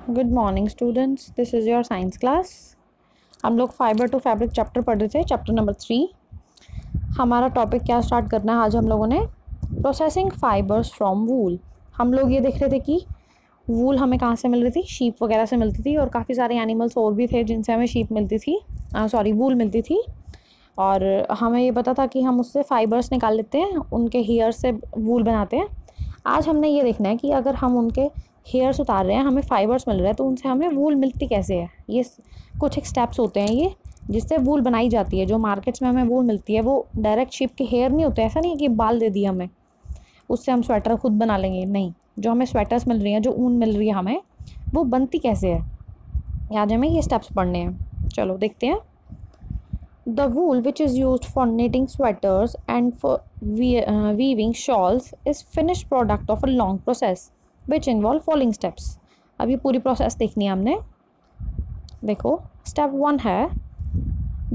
Good morning students, this is your science class. हम लोग fibre to fabric chapter पढ़ रहे थे, चैप्टर नंबर 3। हमारा टॉपिक क्या स्टार्ट करना है आज हम लोगों ने? प्रोसेसिंग फाइबर्स फ्रॉम वूल। हम लोग ये देख रहे थे कि वूल हमें कहाँ से मिल रही थी, शीप वगैरह से मिलती थी, और काफ़ी सारे एनिमल्स और भी थे जिनसे हमें शीप मिलती थी, वूल मिलती थी। और हमें ये पता था कि हम उससे फाइबर्स निकाल लेते हैं, उनके हेयर से वूल बनाते हैं। आज हमने ये देखना है कि अगर हम उनके हेयर्स उतार रहे हैं, हमें फाइबर्स मिल रहे हैं, तो उनसे हमें वूल मिलती कैसे है। ये कुछ एक स्टेप्स होते हैं ये जिससे वूल बनाई जाती है। जो मार्केट्स में हमें वूल मिलती है वो डायरेक्ट शीप के हेयर नहीं होते। ऐसा नहीं है कि बाल दे दिए हमें, उससे हम स्वेटर खुद बना लेंगे, नहीं। जो हमें स्वेटर्स मिल रही हैं, जो ऊन मिल रही है हमें, वो बनती कैसे है, आज हमें ये स्टेप्स पढ़ने हैं। चलो देखते हैं। The wool, which is used for knitting sweaters and for weaving shawls, is finished product of a long process which involve following steps. अब ये पूरी प्रोसेस देखनी है हमने। देखो, स्टेप 1 है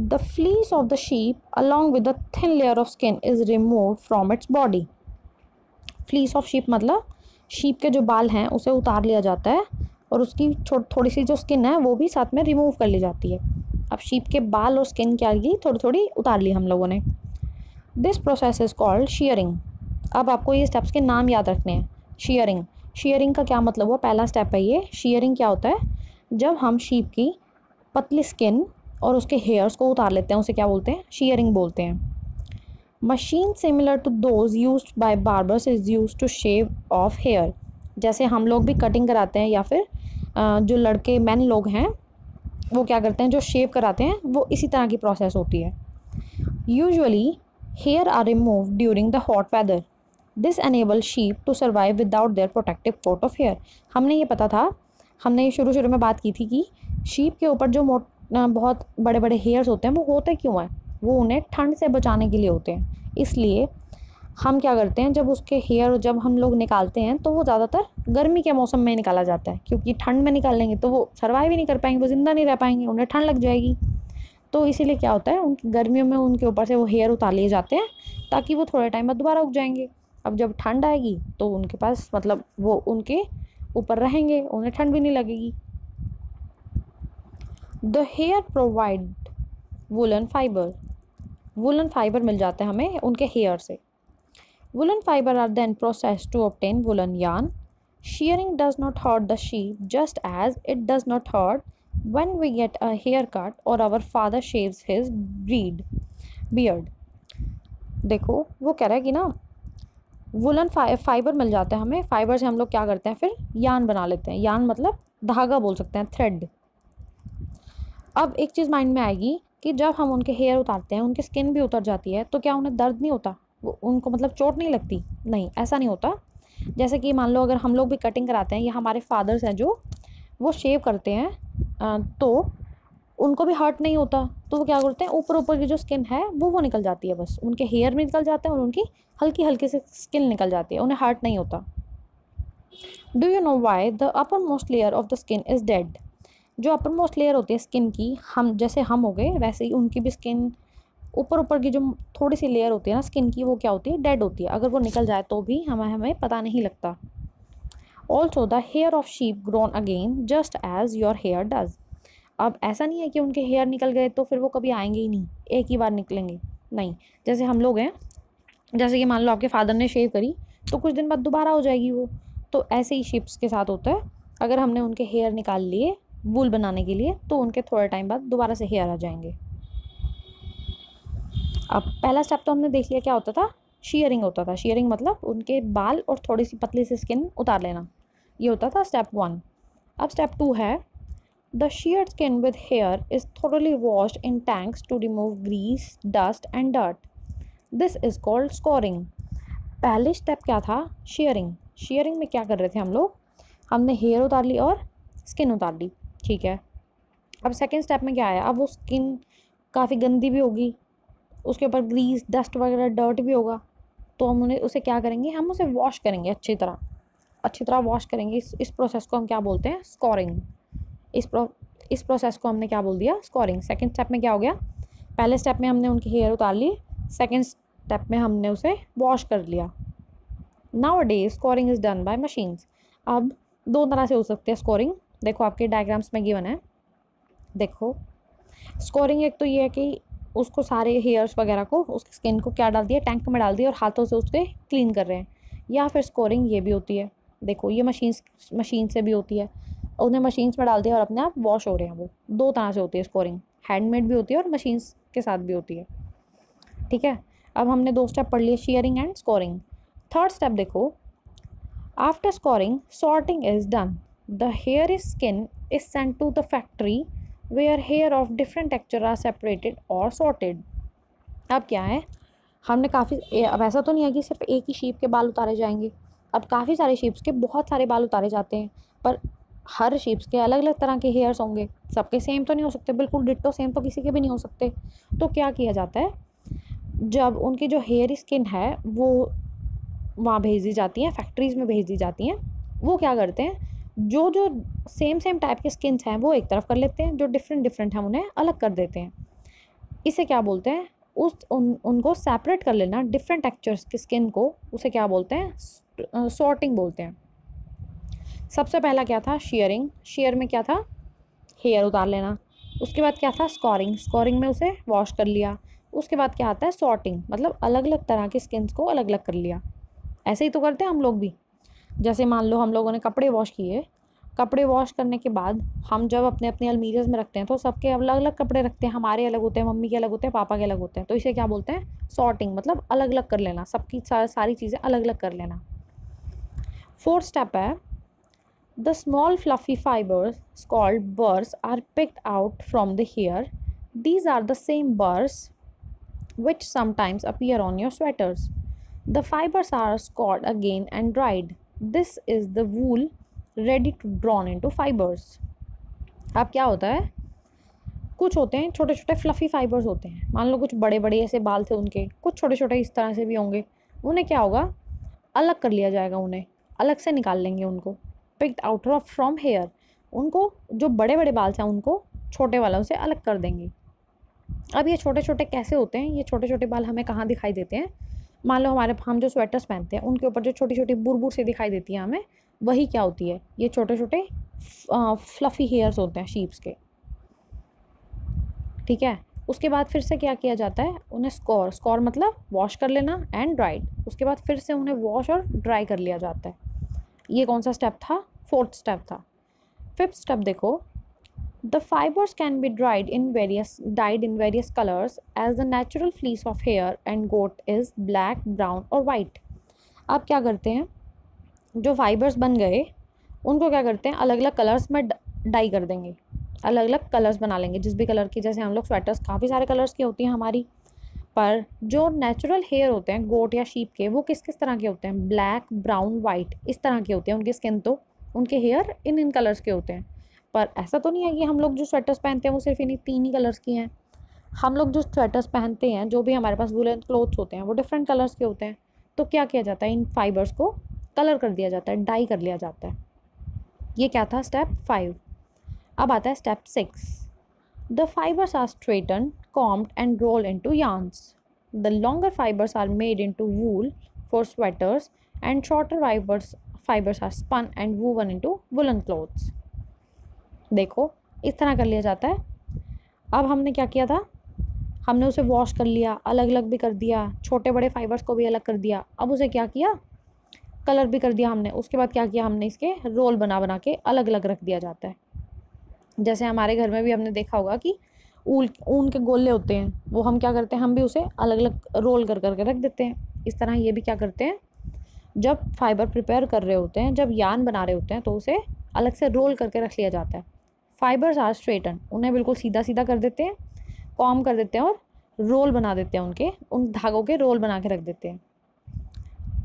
the fleece of the sheep along with the thin layer of skin is removed from its body. Fleece of sheep मतलब sheep के जो बाल हैं उसे उतार लिया जाता है, और उसकी थोड़ी सी जो स्किन है वो भी साथ में रिमूव कर ली जाती है। अब शीप के बाल और स्किन क्या की, थोड़ी थोड़ी उतार ली हम लोगों ने। This process is called shearing. अब आपको ये स्टेप्स के नाम याद रखने हैं। शीयरिंग, शीयरिंग का क्या मतलब हुआ? पहला स्टेप है ये। शीयरिंग क्या होता है? जब हम शीप की पतली स्किन और उसके हेयर्स को उतार लेते हैं, उसे क्या बोलते हैं? शीयरिंग बोलते हैं। Machine similar to those used by barbers is used to shave off hair. जैसे हम लोग भी कटिंग कराते हैं, या फिर जो लड़के मैन लोग हैं वो क्या करते हैं, जो शेव कराते हैं, वो इसी तरह की प्रोसेस होती है। Usually hair are remove during the hot weather. This enable sheep to survive without their protective coat of hair. हमने ये पता था, हमने ये शुरू में बात की थी कि शीप के ऊपर जो बहुत बड़े बड़े हेयर्स होते हैं, वो होते क्यों हैं? वो उन्हें ठंड से बचाने के लिए होते हैं। इसलिए हम क्या करते हैं, जब उसके हेयर जब हम लोग निकालते हैं तो वो ज़्यादातर गर्मी के मौसम में निकाला जाता है, क्योंकि ठंड में निकालेंगे तो वो सर्वाइव ही नहीं कर पाएंगे, वो ज़िंदा नहीं रह पाएंगे, उन्हें ठंड लग जाएगी। तो इसीलिए क्या होता है, उनकी गर्मियों में उनके ऊपर से वो हेयर उतार लिए जाते हैं, ताकि वो थोड़े टाइम बाद दोबारा उग जाएंगे। अब जब ठंड आएगी तो उनके पास मतलब वो उनके ऊपर रहेंगे, उन्हें ठंड भी नहीं लगेगी। The hair provide woollen fibre. Woollen fibre मिल जाता है हमें उनके हेयर से। Woollen fibre are then processed to obtain woollen yarn. Shearing does not hurt the sheep, just as it does not hurt when we get a haircut or our father shaves his beard. देखो, वो कह रहा है कि ना woollen fibre मिल जाता है हमें। फाइबर से हम लोग क्या करते हैं, फिर यान बना लेते हैं। यान मतलब धागा बोल सकते हैं, थ्रेड। अब एक चीज़ माइंड में आएगी कि जब हम उनके हेयर उतारते हैं, उनकी स्किन भी उतर जाती है, तो क्या उन्हें दर्द नहीं होता? वो उनको मतलब चोट नहीं लगती? नहीं, ऐसा नहीं होता। जैसे कि मान लो अगर हम लोग भी कटिंग कराते हैं, या हमारे फादर्स हैं जो वो शेव करते हैं, तो उनको भी हर्ट नहीं होता। तो वो क्या करते हैं, ऊपर ऊपर की जो स्किन है वो निकल जाती है, बस उनके हेयर भी निकल जाते हैं और उनकी हल्की हल्की से स्किन निकल जाती है, उन्हें हर्ट नहीं होता। Do you know why the upper most layer of the skin is dead? जो अपर मोस्ट लेयर होती है स्किन की, हम जैसे हम हो गए वैसे ही उनकी भी स्किन, ऊपर की जो थोड़ी सी लेयर होती है ना स्किन की, वो क्या होती है? डेड होती है। अगर वो निकल जाए तो भी हमें पता नहीं लगता। Also the hair of sheep grown again just as your hair does. अब ऐसा नहीं है कि उनके हेयर निकल गए तो फिर वो कभी आएंगे ही नहीं, एक ही बार निकलेंगे, नहीं। जैसे हम लोग हैं, जैसे कि मान लो आपके फादर ने शेव करी तो कुछ दिन बाद दोबारा हो जाएगी वो, तो ऐसे ही शीप्स के साथ होता है। अगर हमने उनके हेयर निकाल लिए वूल बनाने के लिए, तो उनके थोड़े टाइम बाद दोबारा से हेयर आ जाएंगे। अब पहला स्टेप तो हमने देख लिया, क्या होता था? शीयरिंग होता था। शीयरिंग मतलब उनके बाल और थोड़ी सी पतली सी स्किन उतार लेना, ये होता था स्टेप 1। अब स्टेप 2 है the sheared skin with hair is thoroughly washed in tanks to remove grease, dust and dirt. This is called scoring. पहले स्टेप क्या था? शेयरिंग। शेयरिंग में क्या कर रहे थे हम लोग? हमने हेयर उतार ली और स्किन उतार ली, ठीक है। अब सेकेंड स्टेप में क्या आया? अब वो स्किन काफ़ी गंदी भी होगी, उसके ऊपर ग्रीस, डस्ट वगैरह, डर्ट भी होगा, तो हम उसे क्या करेंगे? हम उसे वॉश करेंगे अच्छी तरह वॉश करेंगे। इस प्रोसेस को हम क्या बोलते हैं? स्कोरिंग। इस प्रोसेस को हमने क्या बोल दिया? स्कोरिंग। सेकेंड स्टेप में क्या हो गया? पहले स्टेप में हमने उनकी हेयर उतार ली, सेकेंड स्टेप में हमने उसे वॉश कर लिया। Now days scoring is done by machines. अब दो तरह से हो सकते हैं स्कोरिंग। देखो आपके डायग्राम्स में गिवन है। देखो स्कोरिंग एक तो ये है कि उसको सारे हेयर्स वगैरह को उसकी स्किन को क्या डाल दिया, टैंक में डाल दिया और हाथों से उसके क्लीन कर रहे हैं। या फिर स्कोरिंग ये भी होती है, देखो ये मशीन से भी होती है, उन्हें मशीन्स में डाल दिया और अपने आप वॉश हो रहे हैं। वो दो तरह से होती है स्कोरिंग, हैंडमेड भी होती है और मशीन्स के साथ भी होती है। ठीक है, अब हमने 2 स्टेप पढ़ लिए, shearing and scouring. Third step देखो, after scouring sorting is done, the hair is skin is sent to the factory where hair of different texture are separated और सॉर्टेड। अब क्या है, हमने अब ऐसा तो नहीं है कि सिर्फ एक ही शीप के बाल उतारे जाएंगे, अब काफ़ी सारे शीप्स के बहुत सारे बाल उतारे जाते हैं, पर हर शीप्स के अलग अलग तरह के हेयर्स होंगे, सबके सेम तो नहीं हो सकते, बिल्कुल डिट्टो सेम तो किसी के भी नहीं हो सकते। तो क्या किया जाता है, जब उनकी जो हेयर स्किन है वो वहाँ भेज दी जाती हैं, फैक्ट्रीज़ में भेज दी जाती हैं, वो क्या करते हैं, जो जो सेम टाइप के स्किन्स हैं वो एक तरफ कर लेते हैं, जो डिफरेंट हैं उन्हें अलग कर देते हैं। इसे क्या बोलते हैं, उनको सेपरेट कर लेना, डिफरेंट टेक्सचर्स की स्किन को, उसे क्या बोलते हैं, सॉर्टिंग बोलते हैं। सबसे पहला क्या था, शेयरिंग। शेयर में क्या था, हेयर उतार लेना। उसके बाद क्या था, स्कोरिंग। स्कोरिंग में उसे वॉश कर लिया। उसके बाद क्या आता है, सॉर्टिंग, मतलब अलग अलग तरह के स्किन्स को अलग अलग कर लिया। ऐसे ही तो करते हैं हम लोग भी। जैसे मान लो हम लोगों ने कपड़े वॉश किए, कपड़े वॉश करने के बाद हम जब अपने अपने अलमीराज में रखते हैं तो सबके अलग अलग कपड़े रखते हैं, हमारे अलग होते हैं, मम्मी के अलग होते हैं, पापा के अलग होते हैं। तो इसे क्या बोलते हैं, सॉर्टिंग, मतलब अलग अलग कर लेना, सबकी सारी चीज़ें अलग अलग कर लेना। फोर्थ स्टेप है, the small fluffy fibres called burrs are picked out from the hair. These are the same burrs which sometimes appear on your sweaters. The fibers are scoured again and dried. This is the wool ready to drawn into fibers. अब क्या होता है, कुछ होते हैं छोटे छोटे fluffy fibres होते हैं, मान लो कुछ बड़े बड़े ऐसे बाल थे उनके, कुछ छोटे छोटे इस तरह से भी होंगे, उन्हें क्या होगा, अलग कर लिया जाएगा, उन्हें अलग से निकाल लेंगे उनको, पिक्ड आउट फ्रॉम हेयर। उनको जो बड़े बड़े बाल हैं उनको छोटे वालों से अलग कर देंगे। अब ये छोटे छोटे कैसे होते हैं, ये छोटे छोटे बाल हमें कहाँ दिखाई देते हैं, मान लो हम जो स्वेटर्स पहनते हैं उनके ऊपर जो छोटी छोटी बुरबुर से दिखाई देती है हमें, वही क्या होती है, ये छोटे छोटे फ्लफ़ी हेयर्स होते हैं शीप्स के। ठीक है, उसके बाद फिर से क्या किया जाता है, उन्हें स्कोर मतलब वॉश कर लेना एंड ड्राइड। उसके बाद फिर से उन्हें वॉश और ड्राई कर लिया जाता है। ये कौन सा स्टेप था, फोर्थ स्टेप था। फिफ्थ स्टेप देखो, the fibers can be dyed in various colors as the natural fleece of hair and goat is black, brown और white। अब क्या करते हैं, जो फाइबर्स बन गए उनको क्या करते हैं, अलग अलग कलर्स में डाई कर देंगे, अलग अलग कलर्स बना लेंगे, जिस भी कलर की, जैसे हम लोग स्वेटर्स काफ़ी सारे कलर्स की होती हैं हमारी, पर जो नेचुरल हेयर होते हैं गोट या शीप के, वो किस किस तरह के होते हैं, ब्लैक, ब्राउन, वाइट, इस तरह के होते हैं उनकी स्किन, तो उनके हेयर इन कलर्स के होते हैं। पर ऐसा तो नहीं है कि हम लोग जो स्वेटर्स पहनते हैं वो सिर्फ इन्हीं 3 ही कलर्स की हैं। हम लोग जो स्वेटर्स पहनते हैं, जो भी हमारे पास वुलन क्लोथ्स होते हैं, वो डिफरेंट कलर्स के होते हैं। तो क्या किया जाता है, इन फाइबर्स को कलर कर दिया जाता है, डाई कर लिया जाता है। ये क्या था, स्टेप 5। अब आता है step 6। The fibres are straighten, combed and roll into yarns. The longer fibres are made into wool for sweaters and shorter fibres are spun and woven into woollen clothes. देखो इस तरह कर लिया जाता है। अब हमने क्या किया था, हमने उसे वॉश कर लिया, अलग अलग भी कर दिया, छोटे बड़े फाइबर्स को भी अलग कर दिया। अब उसे क्या किया, कलर भी कर दिया हमने। उसके बाद क्या किया हमने, इसके रोल बना के अलग अलग रख दिया जाता है। जैसे हमारे घर में भी हमने देखा होगा कि ऊन के गोले होते हैं, वो हम क्या करते हैं, हम भी उसे अलग अलग रोल कर करके रख देते हैं। इस तरह ये भी क्या करते हैं, जब फाइबर प्रिपेयर कर रहे होते हैं, जब यार्न बना रहे होते हैं, तो उसे अलग से रोल करके रख लिया जाता है। फाइबर्स आर स्ट्रेटन, उन्हें बिल्कुल सीधा सीधा कर देते हैं, कॉम कर देते हैं और रोल बना देते हैं, उन धागों के रोल बना के रख देते हैं।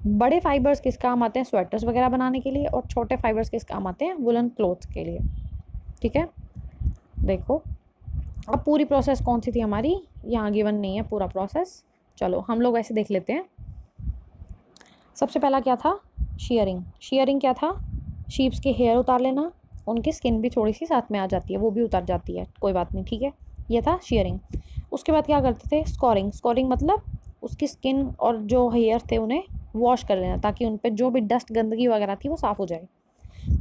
बड़े फाइबर्स किस काम आते हैं, स्वेटर्स वगैरह बनाने के लिए, और छोटे फाइबर्स किस काम आते हैं, वुलन क्लोथ्स के लिए। ठीक है, देखो अब पूरी प्रोसेस कौन सी थी हमारी, यहाँ गिवन नहीं है पूरा प्रोसेस, चलो हम लोग ऐसे देख लेते हैं। सबसे पहला क्या था, शेयरिंग। शेयरिंग क्या था, शीप्स के हेयर उतार लेना, उनकी स्किन भी थोड़ी सी साथ में आ जाती है, वो भी उतर जाती है, कोई बात नहीं, ठीक है, ये था शेयरिंग। उसके बाद क्या करते थे, स्कोरिंग। स्कोरिंग मतलब उसकी स्किन और जो हेयर थे उन्हें वॉश कर लेना, ताकि उन पर जो भी डस्ट गंदगी वगैरह थी वो साफ़ हो जाए।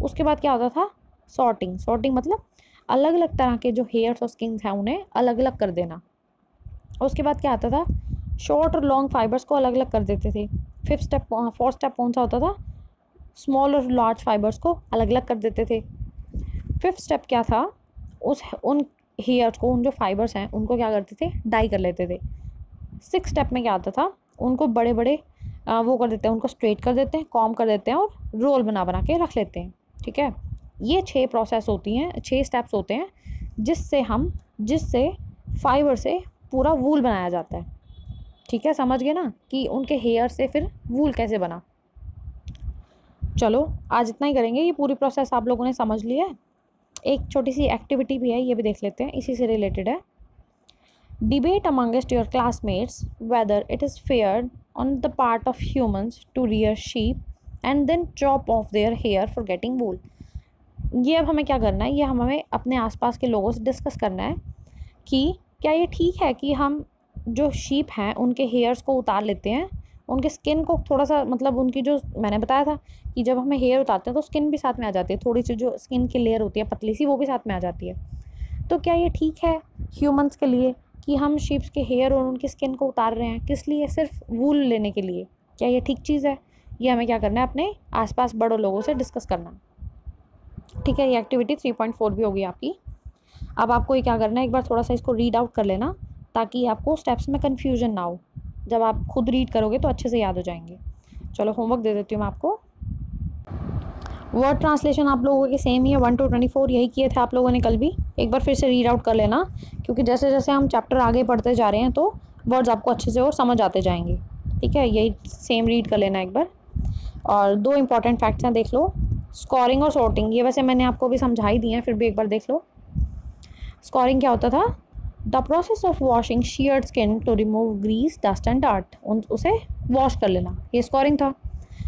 उसके बाद क्या होता था, सॉर्टिंग, सॉर्टिंग मतलब अलग अलग तरह के जो हेयर्स और स्किन्स हैं उन्हें अलग अलग कर देना। और उसके बाद क्या आता था, शॉर्ट और लॉन्ग फाइबर्स को अलग अलग कर देते थे। फोर्थ स्टेप कौन सा होता था, स्मॉल और लार्ज फाइबर्स को अलग अलग कर देते थे। फिफ्थ स्टेप क्या था, उन हेयर्स को, उन जो फाइबर्स हैं उनको क्या करते थे, डाई कर लेते थे। सिक्स स्टेप में क्या आता था, उनको बड़े बड़े वो कर देते हैं, उनको स्ट्रेट कर देते हैं, कॉम कर देते हैं और रोल बना बना के रख लेते हैं। ठीक है, ये 6 प्रोसेस होती हैं, 6 स्टेप्स होते हैं जिससे फाइबर से पूरा वूल बनाया जाता है। ठीक है, समझ गए ना कि उनके हेयर से फिर वूल कैसे बना। चलो आज इतना ही करेंगे, ये पूरी प्रोसेस आप लोगों ने समझ लिया है। एक छोटी सी एक्टिविटी भी है, ये भी देख लेते हैं, इसी से रिलेटेड है। Debate amongst your classmates whether it is fair on the part of humans to rear sheep and then chop off their hair for getting wool. ये अब हमें क्या करना है, ये हमें अपने आसपास के लोगों से डिस्कस करना है कि क्या ये ठीक है कि हम जो शीप हैं उनके हेयर्स को उतार लेते हैं, उनके स्किन को थोड़ा सा, मतलब उनकी जो मैंने बताया था कि जब हमें हेयर उतारते हैं तो स्किन भी साथ में आ जाती है, थोड़ी सी जो स्किन की लेयर होती है पतली सी वो भी साथ में आ जाती है। तो क्या ये ठीक है ह्यूमंस के लिए कि हम शीप्स के हेयर और उनकी स्किन को उतार रहे हैं, किस लिए, सिर्फ वूल लेने के लिए? क्या ये ठीक चीज़ है? ये हमें क्या करना है, अपने आसपास बड़ों लोगों से डिस्कस करना। ठीक है, ये एक्टिविटी 3.4 भी होगी आपकी। अब आपको ये क्या करना है, एक बार थोड़ा सा इसको रीड आउट कर लेना ताकि आपको स्टेप्स में कन्फ्यूजन ना हो। जब आप खुद रीड करोगे तो अच्छे से याद हो जाएंगे। चलो होमवर्क दे देती हूँ मैं आपको। वर्ड ट्रांसलेशन आप लोगों के सेम ही है, 1 to 24 यही किए थे आप लोगों ने कल भी। एक बार फिर से रीड आउट कर लेना, क्योंकि जैसे जैसे हम चैप्टर आगे पढ़ते जा रहे हैं तो वर्ड्स आपको अच्छे से और समझ आते जाएंगे। ठीक है, यही सेम रीड कर लेना एक बार। और 2 इंपॉर्टेंट फैक्ट्स हैं, देख लो। स्कोरिंग और सॉर्टिंग, ये वैसे मैंने आपको भी समझा ही दिए हैं, फिर भी एक बार देख लो। स्कोरिंग क्या होता था, the process of washing sheared skin to remove grease dust and dirt, उसे वॉश कर लेना, ये स्कोरिंग था।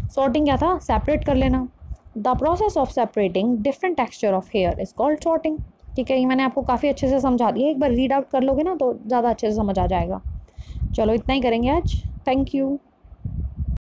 सॉर्टिंग क्या था, सेपरेट कर लेना। The process of separating different texture of here is called sorting. ठीक है, ये मैंने आपको काफ़ी अच्छे से समझा दिया, एक बार रीड आउट कर लोगे ना तो ज़्यादा अच्छे से समझ आ जाएगा। चलो इतना ही करेंगे आज, थैंक यू।